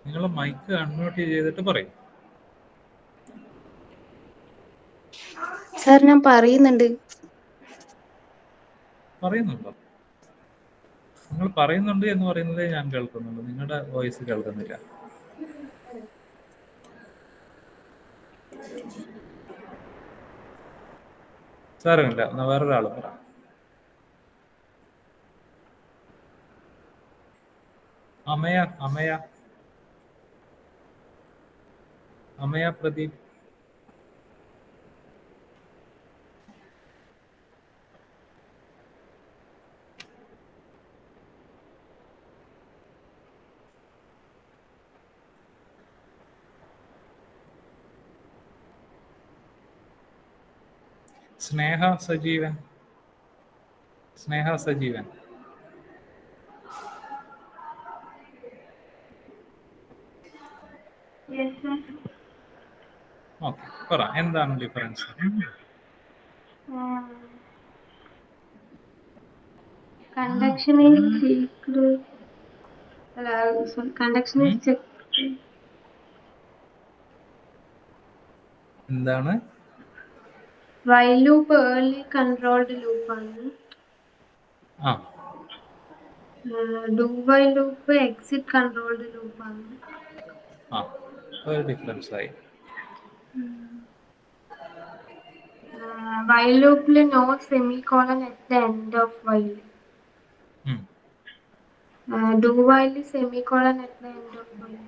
നിങ്ങൾ mic unmute ചെയ്തിട്ട് പറയും. Sir ഞാൻ പറയുന്നുണ്ട്. പറയുന്നുണ്ടോ? നിങ്ങൾ പറയുന്നുണ്ട് എന്ന് പറയുന്നത് ഞാൻ കേൾക്കുന്നുണ്ട്, നിങ്ങളുടെ വോയിസ് കേൾക്കുന്നില്ല. സാരമില്ല, എന്നാ വേറൊരാൾ പറ. അമയ പ്രദീപ്. സ്നേഹ സജീവൻ. ഓക്കെ, പറ, എന്താണ് difference? Conduction is checked. Conduction is checked. എന്താണ്? While loop early controlled loop ആണ്. Do while loop exit controlled loop ആണ്. ഒരു ഡിഫറൻസ് ആയി. While loopൽ no semicolon at the end of while. Do while semicolon at the end of while.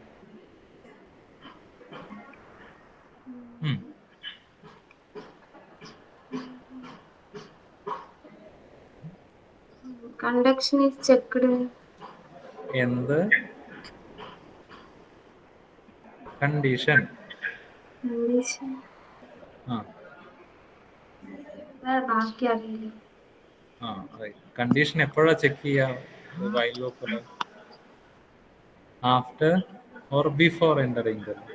Conduction is checked. എന്ത്? Condition. ബാക്കി അറിയില്ല. Condition എപ്പോഴാ check ചെയ്യാം while ലൂപ്പില്? After or before entering the loop?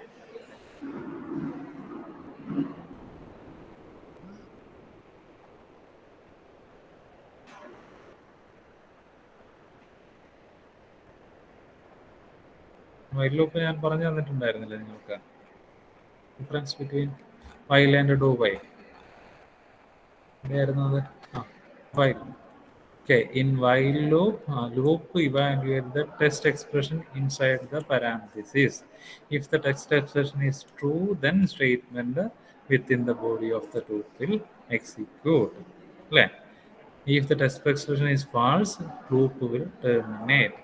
While loop ഞാൻ പറഞ്ഞു തന്നിട്ടുണ്ടായിരുന്നില്ലേ നിങ്ങൾക്ക്? Difference between while and do while എന്തായിരുന്നു അത്? While. Okay, in while loop evaluate the test expression inside the parentheses. If the test expression is true, then statement within the body of the loop will execute. If the test expression is false, loop will terminate.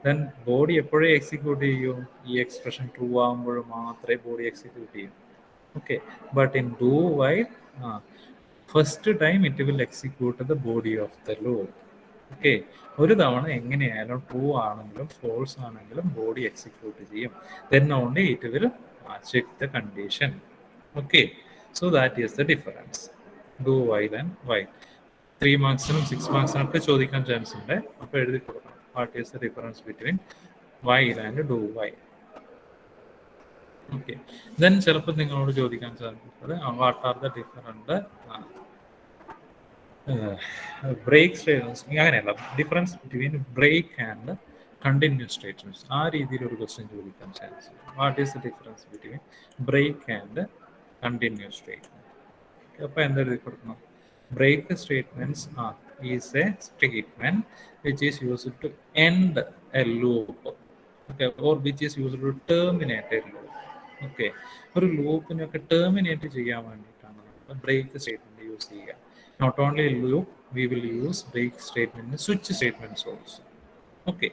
Then body എപ്പോഴേ execute ചെയ്യും? ഈ expression true ആകുമ്പോൾ മാത്രമേ body execute ചെയ്യും. Okay, but in do while first time it will execute the body of the loop. Okay, ഒരു തവണ എങ്ങനെയായാലും true ആണെങ്കിലും ഫോൾസ് ആണെങ്കിലും ബോഡി എക്സിക്യൂട്ട് ചെയ്യും. Then only it will check the condition. Okay, so that is the difference. Do while and while 3 മാർക്സിനും 6 മാർക്സിനൊക്കെ ചോദിക്കാൻ chance ഉണ്ട്. അപ്പോൾ എഴുതി കൊടുക്കണം what is the difference between while and do while. Okay, then ചിലപ്പോൾ നിങ്ങളോട് ചോദിക്കാൻ സാധിക്കുന്നത് what are the different break statements. അങ്ങനെയല്ല, difference between break and continues statements. ആ രീതിയിൽ ഒരു ക്വസ്റ്റ്യൻ ചോദിക്കാൻ chance. What is the difference between break and continues statement? അപ്പോൾ എന്താ എഴുതി കൊടുക്കണം? Break statements is a statement which is used to end a loop, okay, or which is used to terminate a loop. Okay, ഒരു ലൂപ്പിനൊക്കെ terminate ചെയ്യാൻ വേണ്ടിയിട്ടാണ് നമ്മൾ break statement use ചെയ്യുക. Not only loop, we will use break statement, switch statements also. Okay,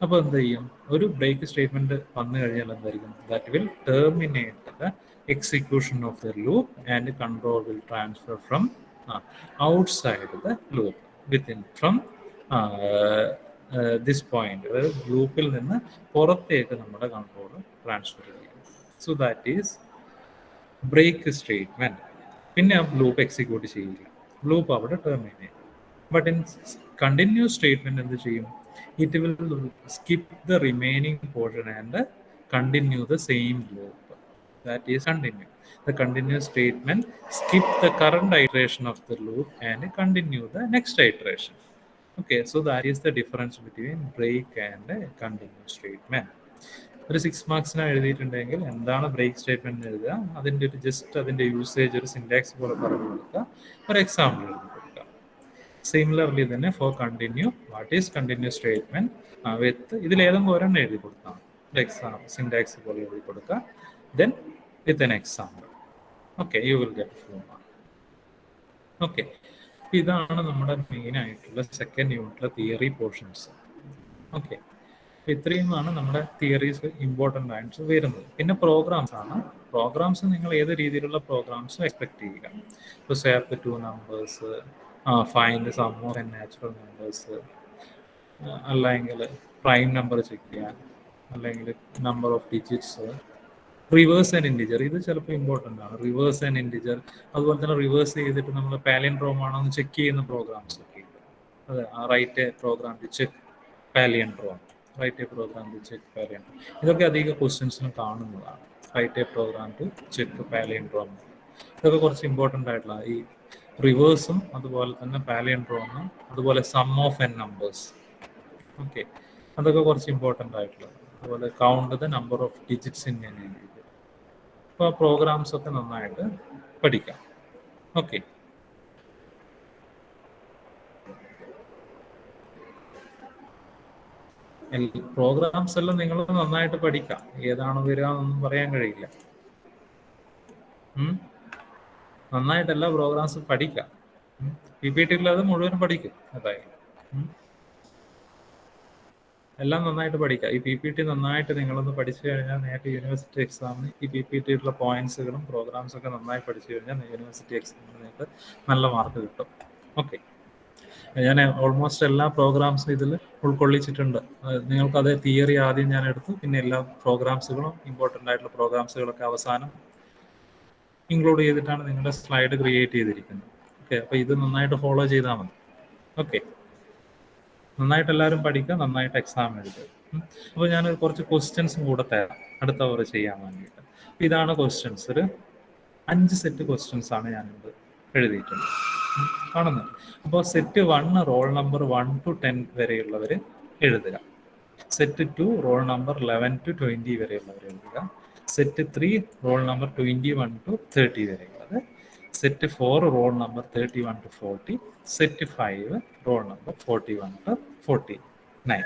അപ്പോൾ എന്ത് ചെയ്യും? ഒരു break statement വന്നു കഴിഞ്ഞാൽ എന്തായിരിക്കും? That will terminate the execution of the loop and control will transfer from outside the loop within from this point. അതായത് ലൂപ്പിൽ നിന്ന് പുറത്തേക്ക് നമ്മുടെ കൺട്രോൾ ട്രാൻസ്ഫർ ചെയ്യും. So that is break statement. പിന്നെ ആ ലൂപ്പ് എക്സിക്യൂട്ട് ചെയ്യില്ല, ലൂപ്പ് അവിടെ terminate. But in continuous statement എന്ത് ചെയ്യും? It will skip the remaining portion and continue the same loop. That is continue. The continuous statement skip the current iteration of the loop and continue the next iteration. Okay, so that is the difference between break and continuous statement. ഒരു 6 മാർക്സിന് എഴുതിയിട്ടുണ്ടെങ്കിൽ എന്താണ് break statement എഴുതുക, അതിൻ്റെ ഒരു just അതിൻ്റെ usage ഒരു syntax പോലെ പറഞ്ഞു കൊടുക്കുക, ഒരു എക്സാമ്പിൾ എഴുതി കൊടുക്കുക. സിമിലർലി തന്നെ for continue, what is continues statement with ഇതിലേതെങ്കിലും ഒരെണ്ണം എഴുതി കൊടുക്കാം, ഒരു എക്സാമ്പിൾ സിൻടാക്സ് പോലെ എഴുതി കൊടുക്കുക. Then with an example, okay, you will get full mark. Okay, ഇതാണ് നമ്മുടെ മെയിൻ ആയിട്ടുള്ള സെക്കൻഡ് യൂണിറ്റിലെ തിയറി പോർഷൻസ്. ഓക്കെ, ഇത്രയുമാണ് നമ്മുടെ തിയറീസ് ഇമ്പോർട്ടൻ്റ് ആയിട്ട് വരുന്നത്. പിന്നെ പ്രോഗ്രാംസ് ആണ്. പ്രോഗ്രാംസ് നിങ്ങൾ ഏത് രീതിയിലുള്ള പ്രോഗ്രാംസും എക്സ്പെക്ട് ചെയ്യുക. ഇപ്പോൾ swap two numbers, find sum of natural numbers, അല്ലെങ്കിൽ പ്രൈം നമ്പർ ചെക്ക് ചെയ്യാൻ, അല്ലെങ്കിൽ number of digits, reverse and integer. ഇത് ചിലപ്പോൾ ഇമ്പോർട്ടൻ്റ് ആണ്. റിവേഴ്സ് ആൻഡ് ഇൻറ്റിജർ, അതുപോലെ തന്നെ റിവേഴ്സ് ചെയ്തിട്ട് നമ്മൾ പാലിയൻഡ്രോം ആണോ എന്ന് ചെക്ക് ചെയ്യുന്ന പ്രോഗ്രാംസ് ഒക്കെ ഉണ്ട്. അതെ, write a program to check palindrome, write a program to check palindrome. ഇതൊക്കെ അധിക ക്വസ്റ്റ്യൻസിനും കാണുന്നതാണ്. Write a program to check palindrome. ഇതൊക്കെ കുറച്ച് ഇമ്പോർട്ടൻ്റ് ആയിട്ടുള്ള ഈ റിവേഴ്സും അതുപോലെ തന്നെ പാലിയൻഡ്രോമും അതുപോലെ sum of n numbers. Okay, അതൊക്കെ കുറച്ച് ഇമ്പോർട്ടൻ്റ് ആയിട്ടുള്ളത്. അതുപോലെ count the number of digits in an integer. അപ്പോൾ പ്രോഗ്രാംസ് ഒക്കെ നന്നായിട്ട് പഠിക്കാം. ഓക്കെ, പ്രോഗ്രാംസ് എല്ലാം നിങ്ങൾ നന്നായിട്ട് പഠിക്കാം. ഏതാണ് വരിക എന്നൊന്നും പറയാൻ കഴിയില്ല. നന്നായിട്ട് എല്ലാ പ്രോഗ്രാംസും പഠിക്കാം. PPT അത് മുഴുവനും പഠിക്കും. അതായത് എല്ലാം നന്നായിട്ട് പഠിക്കുക. ഈ PPT നന്നായിട്ട് നിങ്ങളൊന്ന് പഠിച്ചു കഴിഞ്ഞാൽ നേരത്തെ യൂണിവേഴ്സിറ്റി എക്സാമിന് ഈ PPTയിലുള്ള പോയിന്റ്സുകളും പ്രോഗ്രാംസും ഒക്കെ നന്നായി പഠിച്ചു കഴിഞ്ഞാൽ യൂണിവേഴ്സിറ്റി എക്സാമിന് നിങ്ങൾക്ക് നല്ല മാർക്ക് കിട്ടും. ഓക്കെ, ഞാൻ ഓൾമോസ്റ്റ് എല്ലാ പ്രോഗ്രാംസും ഇതിൽ ഉൾക്കൊള്ളിച്ചിട്ടുണ്ട്. നിങ്ങൾക്ക് അതേ തിയറി ആദ്യം ഞാൻ എടുത്തു, പിന്നെ എല്ലാ പ്രോഗ്രാംസുകളും ഇമ്പോർട്ടൻ്റ് ആയിട്ടുള്ള പ്രോഗ്രാംസുകളൊക്കെ അവസാനം ഇൻക്ലൂഡ് ചെയ്തിട്ടാണ് നിങ്ങളുടെ സ്ലൈഡ് ക്രിയേറ്റ് ചെയ്തിരിക്കുന്നത്. ഓക്കെ, അപ്പോൾ ഇത് നന്നായിട്ട് ഫോളോ ചെയ്താൽ മതി. ഓക്കെ, നന്നായിട്ട് എല്ലാവരും പഠിക്കുക, നന്നായിട്ട് എക്സാം എഴുതുക. അപ്പോൾ ഞാൻ കുറച്ച് ക്വസ്റ്റ്യൻസും കൂടെ തരാം അടുത്ത അവർ ചെയ്യാൻ വേണ്ടിയിട്ട്. അപ്പോൾ ഇതാണ് ക്വസ്റ്റ്യൻസ്. ഒരു 5 സെറ്റ് ക്വസ്റ്റ്യൻസ് ആണ് ഞാനിത് എഴുതിയിട്ടുണ്ട്, കാണുന്നത്. അപ്പോൾ സെറ്റ് 1 റോൾ നമ്പർ 1 to 10 വരെയുള്ളവർ എഴുതുക. സെറ്റ് 2 റോൾ നമ്പർ 11 to 20 വരെയുള്ളവർ എഴുതുക. സെറ്റ് 3 റോൾ നമ്പർ 21 to 30 വരെയുള്ളത്. Set 4 roll number 31 to 40. Set 5 roll number 41 to 49.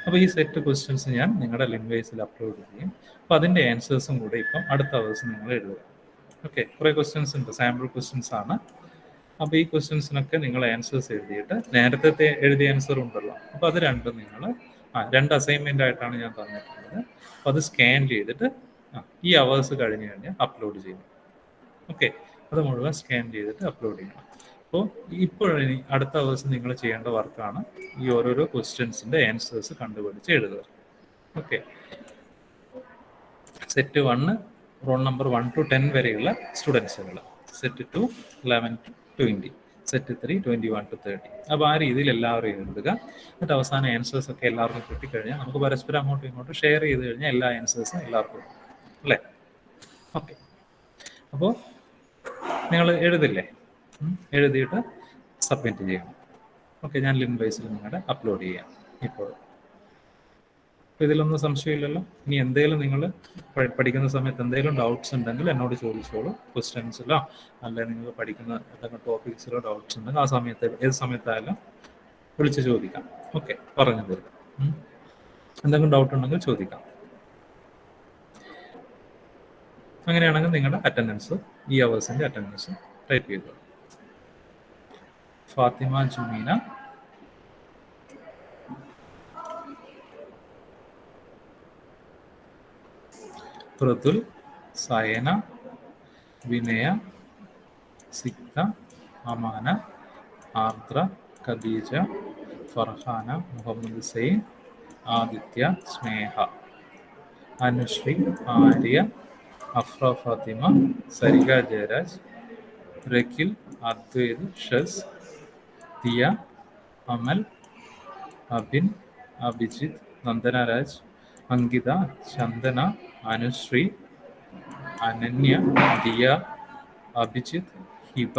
അപ്പോൾ ഈ സെറ്റ് ക്വസ്റ്റ്യൻസ് ഞാൻ നിങ്ങളുടെ ലിൻവേസിൽ അപ്ലോഡ് ചെയ്യും. അപ്പോൾ അതിൻ്റെ ആൻസേഴ്സും കൂടെ ഇപ്പം അടുത്ത ദിവസം നിങ്ങൾ എഴുതുക. ഓക്കെ, കുറേ ക്വസ്റ്റ്യൻസ് ഉണ്ട്, സാമ്പിൾ ക്വസ്റ്റ്യൻസ് ആണ്. അപ്പോൾ ഈ ക്വസ്റ്റ്യൻസിനൊക്കെ നിങ്ങൾ ആൻസേഴ്സ് എഴുതിയിട്ട് നേരത്തെ എഴുതിയ ആൻസർ ഉണ്ടല്ലോ, അപ്പോൾ അത് രണ്ടും നിങ്ങൾ 2 അസൈൻമെൻ്റ് ആയിട്ടാണ് ഞാൻ തന്നിട്ടുള്ളത്. അപ്പോൾ അത് സ്കാൻ ചെയ്തിട്ട് ഈ അവേഴ്സ് കഴിഞ്ഞ് കഴിഞ്ഞാൽ അപ്ലോഡ് ചെയ്യും. ഓക്കെ, അത് മുഴുവൻ സ്കാൻ ചെയ്തിട്ട് അപ്ലോഡ് ചെയ്യണം. അപ്പോൾ ഇപ്പോഴിനി അടുത്ത ദിവസം നിങ്ങൾ ചെയ്യേണ്ട വർക്കാണ് ഈ ഓരോരോ ക്വസ്റ്റ്യൻസിൻ്റെ ആൻസേഴ്സ് കണ്ടുപിടിച്ച് എഴുതുക. Okay, set 1 roll number 1 to 10 വരെയുള്ള സ്റ്റുഡൻസുകൾ, സെറ്റ് 2 11 to 20, സെറ്റ് 3 21 to 30. അപ്പോൾ ആ രീതിയിൽ എല്ലാവരും എഴുതുക. എന്നിട്ട് അവസാനം ആൻസേഴ്സ് ഒക്കെ എല്ലാവർക്കും കിട്ടിക്കഴിഞ്ഞാൽ നമുക്ക് പരസ്പരം അങ്ങോട്ടും ഇങ്ങോട്ടും ഷെയർ ചെയ്ത് കഴിഞ്ഞാൽ എല്ലാ ആൻസേഴ്സും എല്ലാവർക്കും കിട്ടും അല്ലേ? ഓക്കെ, അപ്പോൾ നിങ്ങൾ എഴുതില്ലേ? എഴുതിയിട്ട് സബ്മിറ്റ് ചെയ്യണം. ഓക്കെ, ഞാൻ ലിൻവൈസിൽ നിങ്ങളുടെ അപ്ലോഡ് ചെയ്യാം ഇപ്പോൾ. അപ്പോൾ ഇതിലൊന്നും സംശയമില്ലല്ലോ. ഇനി എന്തെങ്കിലും നിങ്ങൾ പഠിക്കുന്ന സമയത്ത് എന്തെങ്കിലും ഡൗട്ട്സ് ഉണ്ടെങ്കിൽ എന്നോട് ചോദിച്ചോളൂ. ക്വസ്റ്റ്യൻസിലോ അല്ലെങ്കിൽ നിങ്ങൾ പഠിക്കുന്ന എന്തെങ്കിലും ടോപ്പിക്സിലോ ഡൗട്ട്സ് ഉണ്ടെങ്കിൽ ആ സമയത്ത് ഏത് സമയത്തായാലും വിളിച്ച് ചോദിക്കാം. ഓക്കെ, പറഞ്ഞു തരും. എന്തെങ്കിലും ഡൗട്ട് ഉണ്ടെങ്കിൽ ചോദിക്കാം. അങ്ങനെയാണെങ്കിൽ നിങ്ങളുടെ അറ്റൻഡൻസ്, ഈ അവേഴ്സിൻ്റെ അറ്റൻഡൻസ് ടൈപ്പ് ചെയ്തു. ഫാത്തിമ ജുമീന, പ്രതുൽ, സയന, വിനയ, സിക്ത, അമാന, ആർദ്ര, ഖദീജ, ഫർഹാന, മുഹമ്മദ് സെയ്ൻ, ആദിത്യ, സ്നേഹ, അനുശ്രീ, ആര്യ, അഫ്ര ഫാത്തിമ, സരിക ജയരാജ്, രഖിൽ, അദ്വൈത്, ഷസ്, ദിയ, അമൽ, അബിൻ, അഭിജിത്ത്, നന്ദന രാജ്, അങ്കിത, ചന്ദന, അനുശ്രീ, അനന്യ, ദിയ, അഭിജിത്ത്, ഹിബ,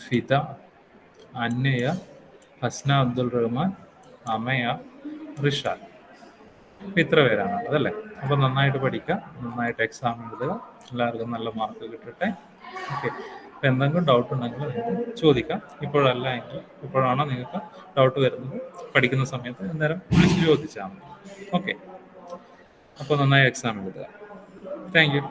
ഫിദ, അന്നയ, ഹസ്ന അബ്ദുൾ റഹ്മാൻ, അമയ, റിഷാൽ. ഇത്ര പേരാണ് അതല്ലേ? അപ്പോൾ നന്നായിട്ട് പഠിക്കുക, നന്നായിട്ട് എക്സാം എഴുതുക, എല്ലാവർക്കും നല്ല മാർക്ക് കിട്ടട്ടെ. ഓക്കെ, അപ്പോൾ എന്തെങ്കിലും ഡൗട്ട് ഉണ്ടെങ്കിൽ നിങ്ങൾക്ക് ചോദിക്കാം. ഇപ്പോഴല്ല എങ്കിൽ ഇപ്പോഴാണോ നിങ്ങൾക്ക് ഡൗട്ട് വരുന്നത് പഠിക്കുന്ന സമയത്ത് അന്നേരം വിളിച്ച് ചോദിച്ചാൽ മതി. ഓക്കെ, അപ്പോൾ നന്നായി എക്സാം എഴുതുക. Thank you.